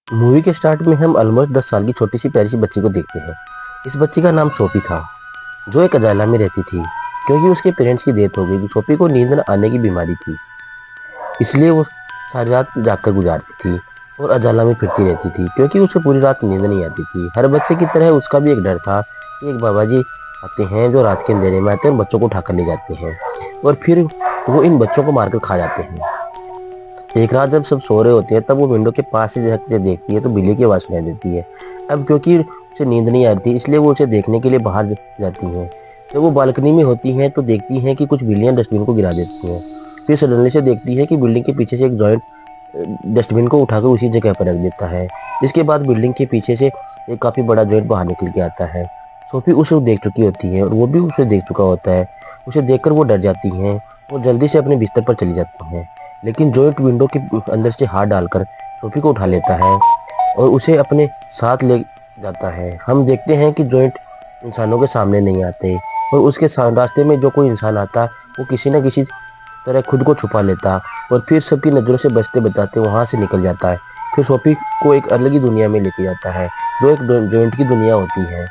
Movie के start में हम ऑलमोस्ट 10 साल की छोटी सी प्यारी सी बच्ची को देखते हैं। इस बच्ची का नाम सोफी था, जो एक अजाला में रहती थी। क्योंकि उसके पेरेंट्स की डेथ हो गई थी, सोफी को नींद न आने की बीमारी थी। इसलिए वो सारी रात जागकर गुजारती थी और अजाला में फिरती रहती थी, क्योंकि उसे पूरी रात नींद नहीं आती थी। हर बच्चे की तरह उसका भी एक डर था कि एक बाबा जी आते हैं जो रात के अंधेरे में आते हैं और बच्चों को उठाकर ले जाते हैं और फिर वो इन बच्चों को मारकर खा जाते हैं। एक रात जब सब सो रहे होते हैं, तब वो विंडो के पास से झांक देखती है तो बिल्ली की आवाज सुनाई देती है। अब क्योंकि उसे नींद नहीं आती, इसलिए वो उसे देखने के लिए बाहर जाती है। जब वो बालकनी में होती हैं तो देखती हैं कि कुछ बिल्लियां डस्टबिन को गिरा देती हैं। फिर सडनली से देखती है कि बिल्डिंग के पीछे से एक जॉइंट डस्टबिन को उठाकर उसी जगह पर रख देता है। इसके बाद बिल्डिंग के पीछे से एक काफी बड़ा जॉइंट बाहर निकल के आता है। सोफी उसे देख चुकी होती है और वो भी उसे देख चुका होता है। उसे देखकर वो डर जाती हैं और जल्दी से अपने बिस्तर पर चली जाती हैं। लेकिन जॉइंट विंडो के अंदर से हाथ डालकर सोफी को उठा लेता है और उसे अपने साथ ले जाता है। हम देखते हैं कि जॉइंट इंसानों के सामने नहीं आते और उसके रास्ते में जो कोई इंसान आता वो किसी न किसी तरह खुद को छुपा लेता और फिर सबकी नज़रों से बचते बचाते वहाँ से निकल जाता है। फिर सोफी को एक अलग ही दुनिया में लेके जाता है, जो एक जॉइंट की दुनिया होती है।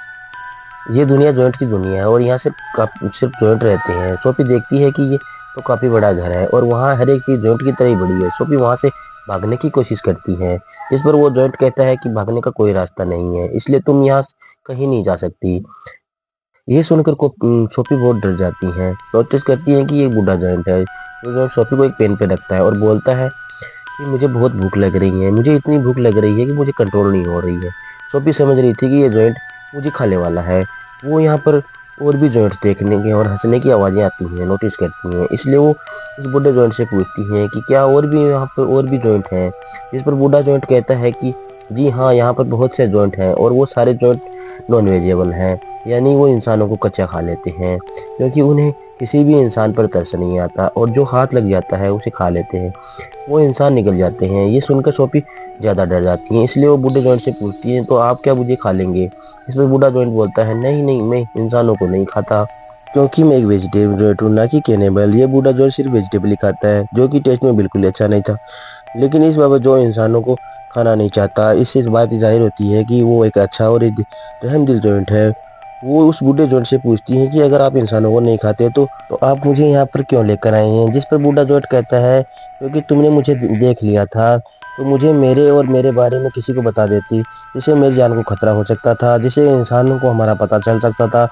ये दुनिया जॉइंट की दुनिया है और यहाँ सिर्फ जॉइंट रहते हैं। सोफी देखती है कि ये तो काफ़ी बड़ा घर है और वहाँ हर एक चीज़ जॉइंट की तरह ही बड़ी है। सोफी वहाँ से भागने की कोशिश करती है, जिस पर वो जॉइंट कहता है कि भागने का कोई रास्ता नहीं है, इसलिए तुम यहाँ कहीं नहीं जा सकती। ये सुनकर सोफी बहुत डर जाती है। नोटिस करती है कि ये बूढ़ा जॉइंट है, जो सोफी को एक पेन पे रखता है और बोलता है कि मुझे बहुत भूख लग रही है, मुझे इतनी भूख लग रही है कि मुझे कंट्रोल नहीं हो रही है। सोफी समझ रही थी कि ये जॉइंट मुझे खाने वाला है। वो यहाँ पर और भी जॉइंट्स देखने की और हंसने की आवाज़ें आती हैं, नोटिस करती हैं। इसलिए वो उस बूढ़े जॉइंट से पूछती हैं कि क्या और भी यहाँ पर और भी जॉइंट हैं। जिस पर बूढ़ा जॉइंट कहता है कि जी हाँ, यहाँ पर बहुत से जॉइंट हैं और वो सारे जॉइंट नॉन वेजेबल हैं, यानी वो इंसानों को कच्चा खा लेते हैं, क्योंकि उन्हें किसी भी इंसान पर तरस नहीं आता और जो हाथ लग जाता है उसे खा लेते हैं। वो इंसान निकल जाते हैं। ये सुनकर सोफी ज़्यादा डर जाती है, इसलिए वो बूढ़े जॉइंट से पूछती है तो आप क्या मुझे खा लेंगे। इस पर बूढ़ा जॉइंट बोलता है नहीं नहीं, मैं इंसानों को नहीं खाता, क्योंकि मैं एक वेजिटेरियन जॉइंट हूँ, ना कि कैनिबल। ये बूढ़ा जॉइंट सिर्फ वेजिटेबल ही खाता है, जो कि टेस्ट में बिल्कुल अच्छा नहीं था। लेकिन इस बाबत जो इंसानों को खाना नहीं चाहता, इससे इस बात जाहिर होती है कि वो एक अच्छा और एक रहम दिल जॉइंट है। वो उस बूढ़े जॉइंट से पूछती है कि अगर आप इंसानों को नहीं खाते तो आप मुझे यहाँ पर क्यों लेकर आए हैं। जिस पर बूढ़ा जॉइंट कहता है क्योंकि तुमने मुझे देख लिया था तो मुझे मेरे और मेरे बारे में किसी को बता देती, जिससे मेरी जान को खतरा हो सकता था, जिससे इंसानों को हमारा पता चल सकता था,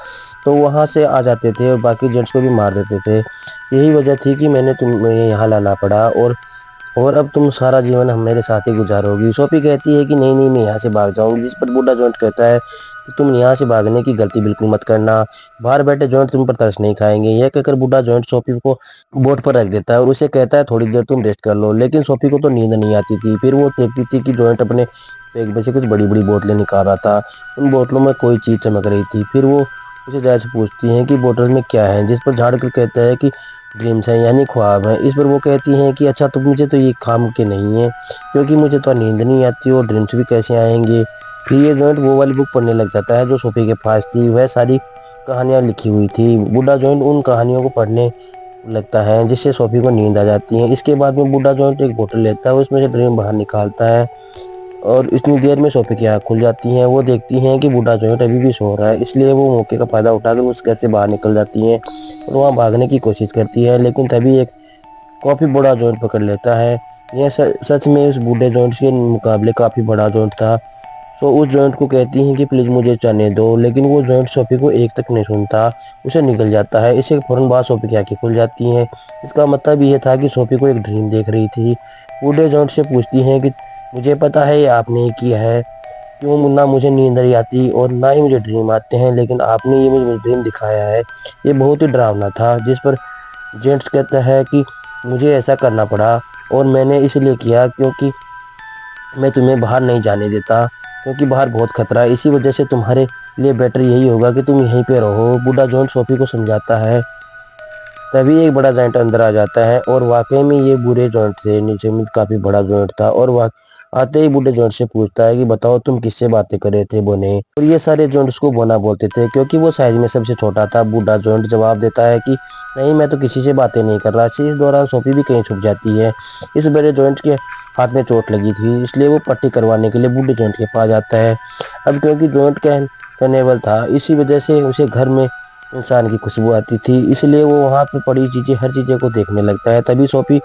तो वहाँ से आ जाते थे और बाकी जेंट्स को भी मार देते थे। यही वजह थी कि मैंने तुम्हें यहाँ लाना पड़ा और अब तुम सारा जीवन हम मेरे साथ ही गुजारोगी। सोफी कहती है कि नहीं नहीं, मैं यहाँ से भाग जाऊंगी। जिस पर बूढ़ा जॉइंट कहता है कि तुम यहाँ से भागने की गलती बिल्कुल मत करना, बाहर बैठे जॉइंट तुम पर तरस नहीं खाएंगे। यह कहकर बूढ़ा जॉइंट सोफी को बोट पर रख देता है और उसे कहता है थोड़ी देर तुम रेस्ट कर लो। लेकिन सोफी को तो नींद नहीं आती थी। फिर वो देखती थी कि जॉइंट अपने बैग में से कुछ बड़ी बड़ी बोतलें निकाल रहा था। उन बोतलों में कोई चीज़ चमक रही थी। फिर वो उसे जैसे पूछती हैं कि बोतल में क्या है, जिस पर झाड़ कर कहता है कि ड्रीम्स हैं, यानी ख्वाब हैं। इस पर वो कहती हैं कि अच्छा, तो मुझे तो ये काम के नहीं है, क्योंकि मुझे तो नींद नहीं आती और ड्रीम्स भी कैसे आएंगे। फिर ये जॉइंट वो वाली बुक पढ़ने लग जाता है जो सोफी के पास थी। वह सारी कहानियाँ लिखी हुई थी। बूढ़ा जॉइंट उन कहानियों को पढ़ने लगता है, जिससे सोफी को नींद आ जाती है। इसके बाद में बूढ़ा जॉइंट एक बोतल लेता है, उसमें से ड्रीम बाहर निकालता है और इतनी देर में सोफी की आँख खुल जाती हैं। वो देखती हैं कि बूढ़ा जॉइंट अभी भी सो रहा है, इसलिए वो मौके का फ़ायदा उठाकर उस घर से बाहर निकल जाती हैं और वहाँ भागने की कोशिश करती है। लेकिन तभी एक काफ़ी बड़ा जॉइंट पकड़ लेता है। यह सच में उस बूढ़े जॉइंट के मुकाबले काफ़ी बड़ा जॉइंट था। तो उस जॉइंट को कहती हैं कि प्लीज़ मुझे जाने दो, लेकिन वो जॉइंट सोफी को एक तक नहीं सुनता, उसे निकल जाता है। इसके फ़ौरन बाद सोफी की आँखें खुल जाती हैं। इसका मतलब ये था कि सोफी को एक ड्रीम देख रही थी। बूढ़े जॉइंट से पूछती हैं कि मुझे पता है ये आपने ही किया है, क्यों ना मुझे नींद नहीं आती और ना ही मुझे ड्रीम आते हैं, लेकिन आपने ये मुझे ड्रीम दिखाया है, ये बहुत ही डरावना था। जिस पर जेंट्स कहता है कि मुझे ऐसा करना पड़ा और मैंने इसलिए किया क्योंकि मैं तुम्हें बाहर नहीं जाने देता, क्योंकि बाहर बहुत खतरा है। इसी वजह से तुम्हारे लिए बेटर यही होगा कि तुम यहीं पे रहो। बूढ़ा जॉन सोफी को समझाता है। तभी एक बड़ा जॉइंट अंदर आ जाता है और वाकई में ये बुरे जॉइंट थे, नीचे में काफ़ी बड़ा जॉइंट था और आते ही बूढ़े जॉइंट से पूछता है कि बताओ तुम किससे बातें कर रहे थे बोने। और ये सारे जॉइंट उसको बोना बोलते थे क्योंकि वो साइज में सबसे छोटा था। बूढ़ा जॉइंट जवाब देता है कि नहीं, मैं तो किसी से बातें नहीं कर रहा। इस दौरान सोफी भी कहीं छुप जाती है। इस बड़े जॉइंट के हाथ में चोट लगी थी, इसलिए वो पट्टी करवाने के लिए बूढ़े जॉइंट के पास जाता है। अब क्योंकि जॉइंट कैनेबल था, इसी वजह से उसे घर में इंसान की खुशबू आती थी, इसलिए वो वहाँ पे पड़ी चीजें हर चीजें को देखने लगता है। तभी सोफी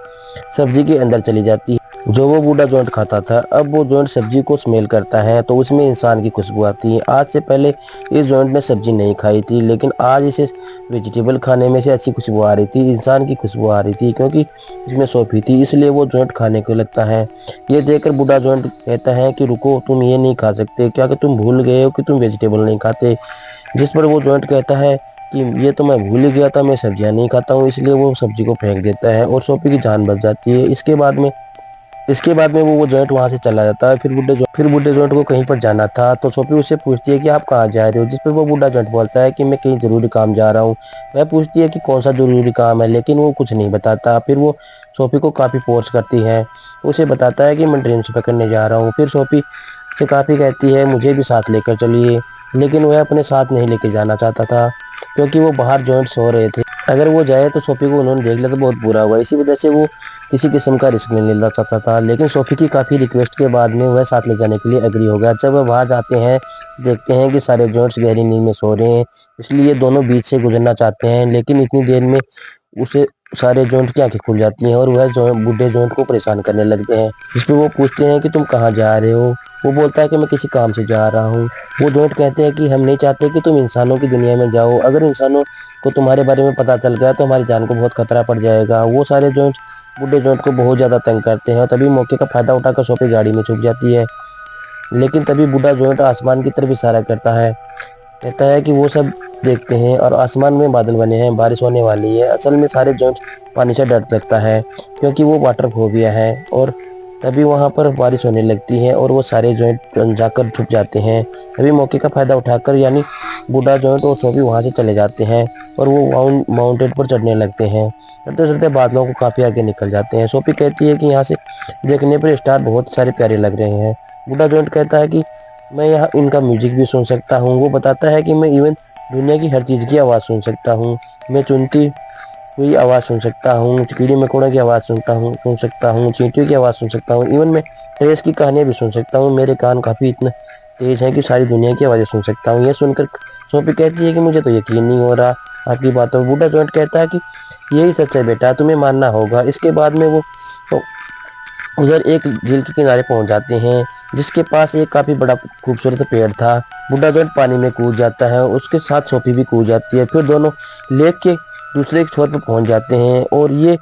सब्जी के अंदर चली जाती है जो वो बूढ़ा जॉइंट खाता था। अब वो जॉइंट सब्जी को स्मेल करता है तो उसमें इंसान की खुशबू आती है। आज से पहले इस जॉइंट ने सब्जी नहीं खाई थी, लेकिन आज इसे वेजिटेबल खाने में से अच्छी खुशबू आ रही थी, इंसान की खुशबू आ रही थी, क्योंकि इसमें सोफी थी, इसलिए वो जॉइंट खाने को लगता है। ये देखकर बूढ़ा जॉइंट कहता है कि रुको, तुम ये नहीं खा सकते, क्या कि तुम भूल गए हो कि तुम वेजिटेबल नहीं खाते। जिस पर वो जॉइंट कहता है कि ये तो मैं भूल ही गया था, मैं सब्जियां नहीं खाता हूँ, इसलिए वो सब्जी को फेंक देता है और सोफी की जान बच जाती है। इसके बाद में वो जॉइंट वहां से चला जाता है। फिर बूढ़े जॉइंट को कहीं पर जाना था तो सोफी उससे पूछती है कि आप कहाँ जा रहे हो, जिस पर वो बूढ़ा जॉइंट बोलता है कि मैं कहीं जरूरी काम जा रहा हूँ। वह पूछती है कि कौन सा जरूरी काम है, लेकिन वो कुछ नहीं बताता। फिर वो सोफी को काफी फोर्स करती है, उसे बताता है कि मैं ड्रीम्स पकड़ने जा रहा हूँ। फिर सोफी से काफी कहती है मुझे भी साथ लेकर चलिए, लेकिन वह अपने साथ नहीं लेके जाना चाहता था क्योंकि वो बाहर जॉइंट सो रहे थे। अगर वो जाए तो सोफी को उन्होंने देख लिया तो बहुत बुरा हुआ, इसी वजह से वो किसी किस्म का रिस्क नहीं लेना चाहता था। लेकिन सोफी की काफ़ी रिक्वेस्ट के बाद में वह साथ ले जाने के लिए एग्री हो गया। जब वह बाहर जाते हैं, देखते हैं कि सारे जॉइंट्स गहरी नींद में सो रहे हैं, इसलिए दोनों बीच से गुजरना चाहते हैं, लेकिन इतनी देर में उसे सारे जॉइंट की आंखें खुल जाती हैं और वह बूढ़े जॉइंट को परेशान करने लगते हैं। जिस पे वो पूछते हैं कि तुम कहाँ जा रहे हो। वो बोलता है कि मैं किसी काम से जा रहा हूँ। वो जॉइंट कहते हैं कि हम नहीं चाहते कि तुम इंसानों की दुनिया में जाओ, अगर इंसानों को तुम्हारे बारे में पता चल गया तो हमारी जान को बहुत खतरा पड़ जाएगा। वो सारे जॉइंट बूढ़े जॉइंट को बहुत ज़्यादा तंग करते हैं और तभी मौके का फायदा उठाकर सोफी गाड़ी में छुप जाती है। लेकिन तभी बूढ़ा जॉइंट आसमान की तरफ इशारा करता है, कहता है कि वो सब देखते हैं और आसमान में बादल बने हैं, बारिश होने वाली है। असल में सारे जॉइंट पानी से डर लगता है क्योंकि वो वाटर फोबिया है। और तभी वहाँ पर बारिश होने लगती है और वो सारे जॉइंट जाकर छुप जाते हैं। तभी मौके का फायदा उठाकर यानी बूढ़ा जॉइंट और सोफी वहाँ से चले जाते हैं और वो माउंटेन पर चढ़ने लगते हैं। चढ़ते चढ़ते बादलों को काफ़ी आगे निकल जाते हैं। सोफी कहती है कि यहाँ से देखने पर स्टार बहुत सारे प्यारे लग रहे हैं। बूढ़ा जॉइंट कहता है कि मैं यहाँ इनका म्यूजिक भी सुन सकता हूँ। वो बताता है कि मैं इवन दुनिया की हर चीज़ की आवाज़ सुन सकता हूँ। मैं चुनती हुई आवाज़ सुन सकता हूँ, कीड़ी मकोड़ों की आवाज़ सुन सकता हूँ, चींटियों की आवाज़ सुन सकता हूँ, इवन मैं रेस की कहानियाँ भी सुन सकता हूँ। मेरे कान काफ़ी इतना तेज हैं कि सारी दुनिया की आवाज़ें सुन सकता हूँ। ये सुनकर सोफी कहती है कि मुझे तो यकीन नहीं हो रहा आपकी बातों पर। बूढ़ा जॉइंट कहता है कि यही सच है बेटा, तुम्हें मानना होगा। इसके बाद में वो उधर एक झील के किनारे पहुंच जाते हैं जिसके पास एक काफी बड़ा खूबसूरत पेड़ था। बूढ़ा जॉइंट पानी में कूद जाता है, उसके साथ सोफी भी कूद जाती है। फिर दोनों लेक के दूसरे एक छोर पर पहुंच जाते हैं और ये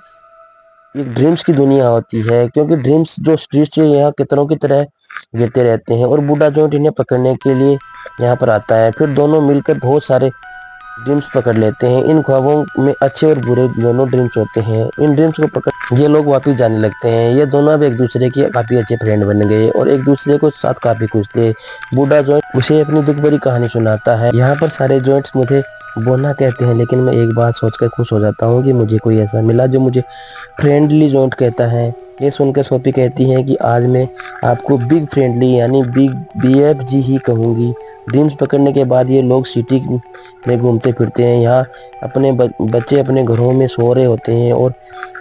एक ड्रीम्स की दुनिया होती है क्योंकि ड्रीम्स जो स्ट्रीट से यहाँ कितनों की तरह गिरते रहते हैं और बूढ़ा जॉइंट इन्हें पकड़ने के लिए यहाँ पर आता है। फिर दोनों मिलकर बहुत सारे ड्रीम्स पकड़ लेते हैं। इन ख्वाबों में अच्छे और बुरे दोनों ड्रीम्स होते हैं। इन ड्रीम्स को पकड़ ये लोग वापिस जाने लगते हैं। ये दोनों अब एक दूसरे के काफी अच्छे फ्रेंड बन गए और एक दूसरे को साथ काफी खुश थे। बूढ़ा जॉइंट उसे अपनी दुख भरी कहानी सुनाता है। यहाँ पर सारे जॉइंट्स मुझे बोना कहते हैं, लेकिन मैं एक बात सोचकर खुश हो जाता हूँ कि मुझे कोई ऐसा मिला जो मुझे फ्रेंडली जॉइंट कहता है। ये सुनकर सोफी कहती है कि आज मैं आपको बिग फ्रेंडली यानी बिग BFG ही कहूँगी। ड्रीम्स पकड़ने के बाद ये लोग सिटी में घूमते फिरते हैं। यहाँ अपने बच्चे अपने घरों में सो रहे होते हैं और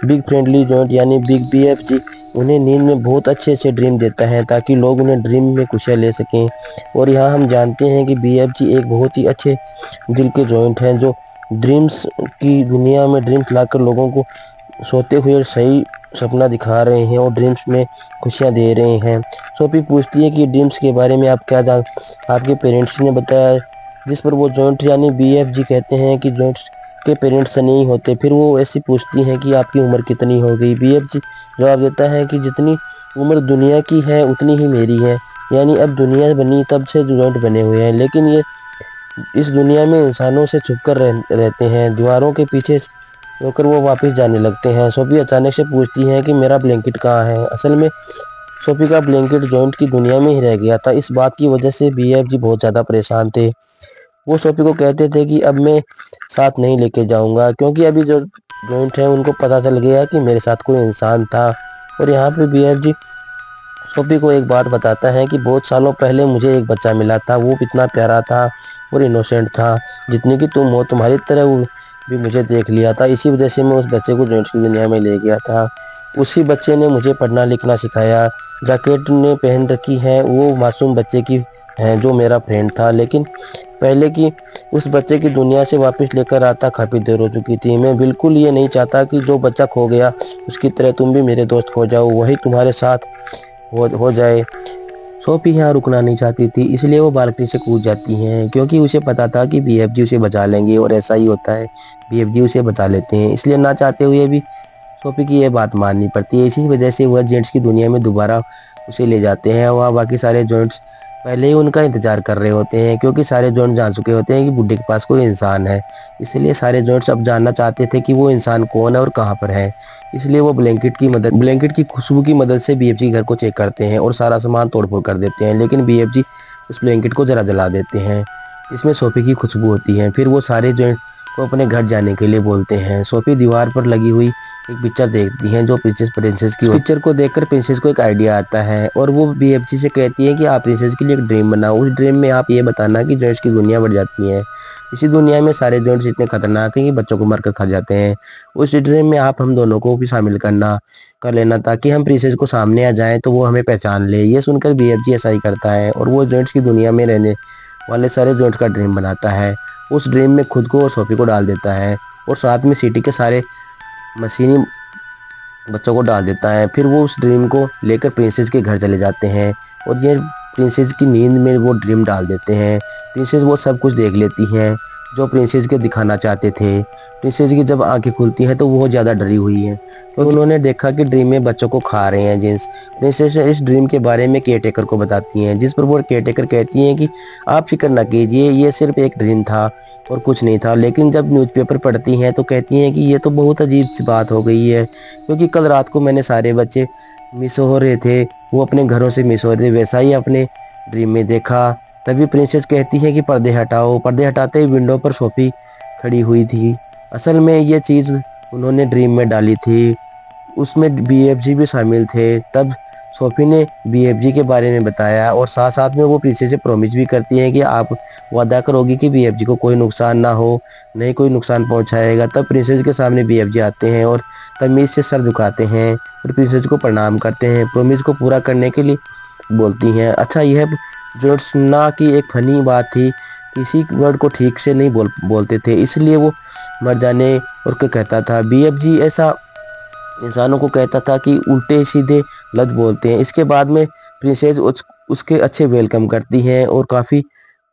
बिग फ्रेंडली जॉइंट यानी बिग BFG उन्हें नींद में बहुत अच्छे अच्छे ड्रीम देता है ताकि लोग उन्हें ड्रीम में खुशियाँ ले सकें। और यहाँ हम जानते हैं कि BFG एक बहुत ही अच्छे दिल के जॉइंट हैं जो ड्रीम्स की दुनिया में ड्रीम्स लाकर लोगों को सोते हुए सही सपना दिखा रहे हैं और ड्रीम्स में खुशियाँ दे रहे हैं। सोफी पूछती है कि ड्रीम्स के बारे में आप क्या आपके पेरेंट्स ने बताया, जिस पर वो जॉइंट यानी BFG कहते हैं कि जॉइंट्स के पेरेंट्स नहीं होते। फिर वो ऐसी पूछती हैं कि आपकी उम्र कितनी हो गई। BFG जवाब देता है कि जितनी उम्र दुनिया की है उतनी ही मेरी है, यानी अब दुनिया बनी तब से जॉइंट बने हुए हैं, लेकिन ये इस दुनिया में इंसानों से छुपकर रहते हैं। दीवारों के पीछे होकर वो वापस जाने लगते हैं। सोफी अचानक से पूछती है कि मेरा ब्लैंकेट कहाँ है। असल में सोफी का ब्लैंकेट जॉइंट की दुनिया में ही रह गया था। इस बात की वजह से BFG बहुत ज़्यादा परेशान थे। वो सोफी को कहते थे कि अब मैं साथ नहीं लेके जाऊंगा क्योंकि अभी जो जॉइंट है उनको पता चल गया कि मेरे साथ कोई इंसान था। और यहाँ पे BFG सोफी को एक बात बताता है कि बहुत सालों पहले मुझे एक बच्चा मिला था, वो इतना प्यारा था और इनोसेंट था, जितनी कि तुम हो, तुम्हारी तरह वो भी मुझे देख लिया था। इसी वजह से मैं उस बच्चे को जेंट्स की दुनिया में ले गया था। उसी बच्चे ने मुझे पढ़ना लिखना सिखाया। जैकेट ने पहन रखी है वो मासूम बच्चे की है जो मेरा फ्रेंड था, लेकिन पहले की उस बच्चे की दुनिया से वापस लेकर आता काफ़ी देर हो चुकी थी। मैं बिल्कुल ये नहीं चाहता कि जो बच्चा खो गया उसकी तरह तुम भी मेरे दोस्त हो जाओ, वही तुम्हारे साथ हो जाए। सोफी यहाँ रुकना नहीं चाहती थी, इसलिए वो बालकनी से कूद जाती हैं, क्योंकि उसे पता था कि बीएफजी उसे बचा लेंगे, और ऐसा ही होता है, बीएफजी उसे बचा लेते हैं। इसलिए ना चाहते हुए भी सोफी की ये बात माननी पड़ती है। इसी वजह से वह जेंट्स की दुनिया में दोबारा उसे ले जाते हैं। वहाँ बाकी सारे जॉइंट्स पहले ही उनका इंतजार कर रहे होते हैं, क्योंकि सारे जॉइंट जान चुके होते हैं कि बुड्ढे के पास कोई इंसान है। इसलिए सारे जॉइंट्स अब जानना चाहते थे कि वो इंसान कौन है और कहाँ पर है। इसलिए वो ब्लैंकेट की खुशबू की मदद से बीएफजी घर को चेक करते हैं और सारा सामान तोड़फोड़ कर देते हैं, लेकिन बीएफजी उस ब्लैंकेट को जरा जला देते हैं। इसमें सोफी की खुशबू होती है। फिर वो सारे जॉइंट को अपने घर जाने के लिए बोलते हैं। सोफी दीवार पर लगी हुई एक पिक्चर देखती हैं जो प्रिंसेस की। पिक्चर को देखकर प्रिंसेस को एक आइडिया आता है और वो बीएफजी से कहती है कि आप प्रिंसेस के लिए एक ड्रीम बनाओ। उस ड्रीम में आप ये बताना कि जॉइंट्स की दुनिया बढ़ जाती है। इसी दुनिया में सारे जॉइंट्स इतने खतरनाक हैं कि बच्चों को मारकर खा जाते हैं। उस ड्रीम में आप हम दोनों को भी शामिल कर लेना, ताकि हम प्रिंसेस को सामने आ जाएं तो वो हमें पहचान ले। ये सुनकर बीएफजी ऐसा ही करता है और वो जॉइंट्स की दुनिया में रहने वाले सारे जॉइंट्स का ड्रीम बनाता है। उस ड्रीम में खुद को और सोफी को डाल देता है और साथ में सिटी के सारे मशीनी बच्चों को डाल देता है। फिर वो उस ड्रीम को लेकर प्रिंसेस के घर चले जाते हैं और ये प्रिंसेस की नींद में वो ड्रीम डाल देते हैं। प्रिंसेस वो सब कुछ देख लेती हैं जो प्रिंसेस के दिखाना चाहते थे। प्रिंसेस की जब आंखें खुलती हैं तो वो ज़्यादा डरी हुई है, तो उन्होंने देखा कि ड्रीम में बच्चों को खा रहे हैं जिन्स। प्रिंसेस इस ड्रीम के बारे में केयरटेकर को बताती हैं, जिस पर वो केयरटेकर कहती हैं कि आप फिक्र ना कीजिए, ये सिर्फ एक ड्रीम था और कुछ नहीं था। लेकिन जब न्यूज़पेपर पढ़ती हैं तो कहती हैं कि ये तो बहुत अजीब सी बात हो गई है, क्योंकि कल रात को मैंने सारे बच्चे मिस हो रहे थे, वो अपने घरों से मिस हो रहे थे, वैसा ही अपने ड्रीम में देखा। तभी प्रिंसेस कहती है कि पर्दे हटाओ। पर्दे हटाते ही विंडो पर सोफी खड़ी हुई थी। असल में ये चीज़ उन्होंने ड्रीम में डाली थी, उसमें बीएफजी भी शामिल थे। तब सोफी ने बीएफजी के बारे में बताया और साथ साथ में वो प्रिंसेस से प्रॉमिस भी करती हैं कि आप वादा करोगी कि बीएफजी को कोई नुकसान ना हो, नहीं कोई नुकसान पहुंचाएगा। तब प्रिंसेस के सामने बीएफजी आते हैं और तमीज़ से सर झुकाते हैं और प्रिंसेस को प्रणाम करते हैं। प्रॉमिस को पूरा करने के लिए बोलती हैं। अच्छा, यह जो सुनना की एक फनी बात थी, किसी वर्ड को ठीक से नहीं बोलते थे, इसलिए वो मर जाने और क्या कहता था। बीएफजी ऐसा इंसानों को कहता था कि उल्टे सीधे लफ्ज बोलते हैं। इसके बाद में प्रिंसेस उसके अच्छे वेलकम करती हैं और काफ़ी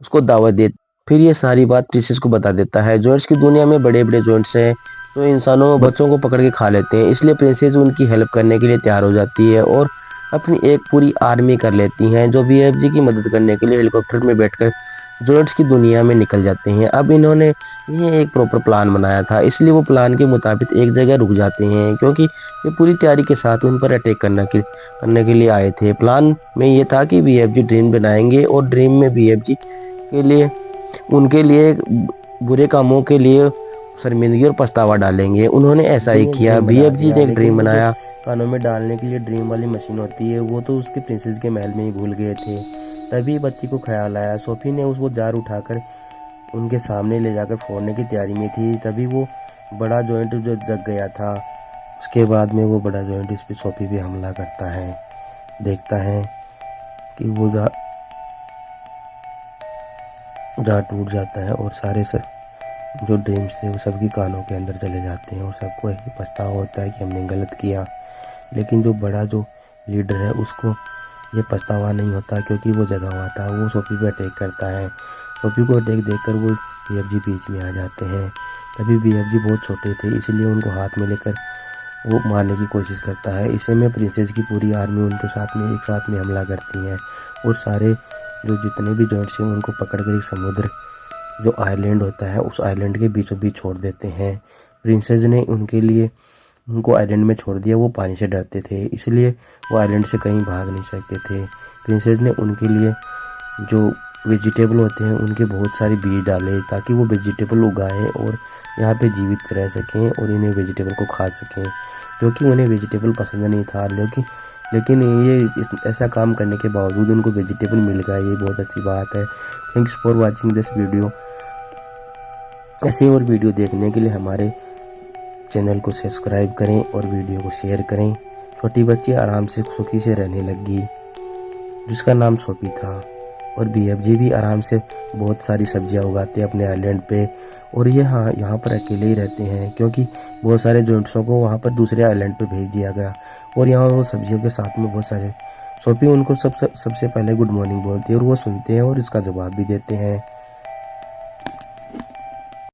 उसको दावत दे। फिर ये सारी बात प्रिंसेस को बता देता है। जॉइंट्स की दुनिया में बड़े बड़े जॉइंट्स हैं जो इंसानों और बच्चों को पकड़ के खा लेते हैं, इसलिए प्रिंसेस उनकी हेल्प करने के लिए तैयार हो जाती है और अपनी एक पूरी आर्मी कर लेती हैं, जो बीएफजी की मदद करने के लिए हेलीकॉप्टर में बैठकर जॉइंट्स की दुनिया में निकल जाते हैं। अब इन्होंने ये एक प्रॉपर प्लान बनाया था, इसलिए वो प्लान के मुताबिक एक जगह रुक जाते हैं, क्योंकि ये पूरी तैयारी के साथ उन पर अटैक करने के लिए आए थे। प्लान में ये था कि बीएफजी ड्रीम बनाएंगे और ड्रीम में बीएफजी के लिए उनके लिए बुरे कामों के लिए शर्मिंदगी और पछतावा डालेंगे। उन्होंने ऐसा ही किया। बीएफजी ने एक ड्रीम बनाया। कानों में डालने के लिए ड्रीम वाली मशीन होती है, वो तो उसके प्रिंसेस के महल में ही भूल गए थे। तभी बच्ची को ख्याल आया। सोफी ने वो जार उठाकर उनके सामने ले जाकर फोड़ने की तैयारी में थी। तभी वो बड़ा जॉइंट जो जग गया था, उसके बाद में वो बड़ा जॉइंट इस पर सोफी भी हमला करता है। देखता है कि वो जार टूट जाता है और सारे जो ड्रीम्स थे वो सबकी कानों के अंदर चले जाते हैं और सबको एक पछतावा होता है कि हमने गलत किया। लेकिन जो बड़ा जो लीडर है उसको ये पछतावा नहीं होता, क्योंकि वो जगा हुआ था। वो सोफी पे अटैक करता है। सोफी को अटैक देखकर वो बीएफजी बीच में आ जाते हैं। तभी बीएफजी बहुत छोटे थे, इसलिए उनको हाथ में लेकर वो मारने की कोशिश करता है। इसे में प्रिंसेस की पूरी आर्मी उनके साथ में एक साथ में हमला करती है और सारे जो जितने भी जॉइंट्स हैं उनको पकड़कर एक समुद्र जो आइलैंड होता है उस आइलैंड के बीचों बीच छोड़ देते हैं। प्रिंसेस ने उनको आइलैंड में छोड़ दिया। वो पानी से डरते थे, इसलिए वो आइलैंड से कहीं भाग नहीं सकते थे। प्रिंसेस ने उनके लिए जो वेजिटेबल होते हैं उनके बहुत सारे बीज डाले, ताकि वो वेजिटेबल उगाएं और यहाँ पे जीवित रह सकें और इन्हें वेजिटेबल को खा सकें, क्योंकि उन्हें वेजिटेबल पसंद नहीं था। लेकिन ये ऐसा काम करने के बावजूद उनको वेजिटेबल मिल गया, ये बहुत अच्छी बात है। Thanks for watching this video. ऐसे और वीडियो देखने के लिए हमारे चैनल को सब्सक्राइब करें और वीडियो को शेयर करें। छोटी बच्ची आराम से सुखी से रहने लगी जिसका नाम सोपी था। और BFG भी आराम से बहुत सारी सब्जियां उगाते हैं अपने आइलैंड पे, और ये यहाँ पर अकेले ही रहते हैं क्योंकि बहुत सारे जॉइंट्सों को वहाँ पर दूसरे आइलैंड पे भेज दिया गया। और यहाँ वो सब्जियों के साथ में बहुत सारे सोपी उनको सबसे पहले गुड मॉर्निंग बोलती है और वो सुनते हैं और इसका जवाब भी देते हैं।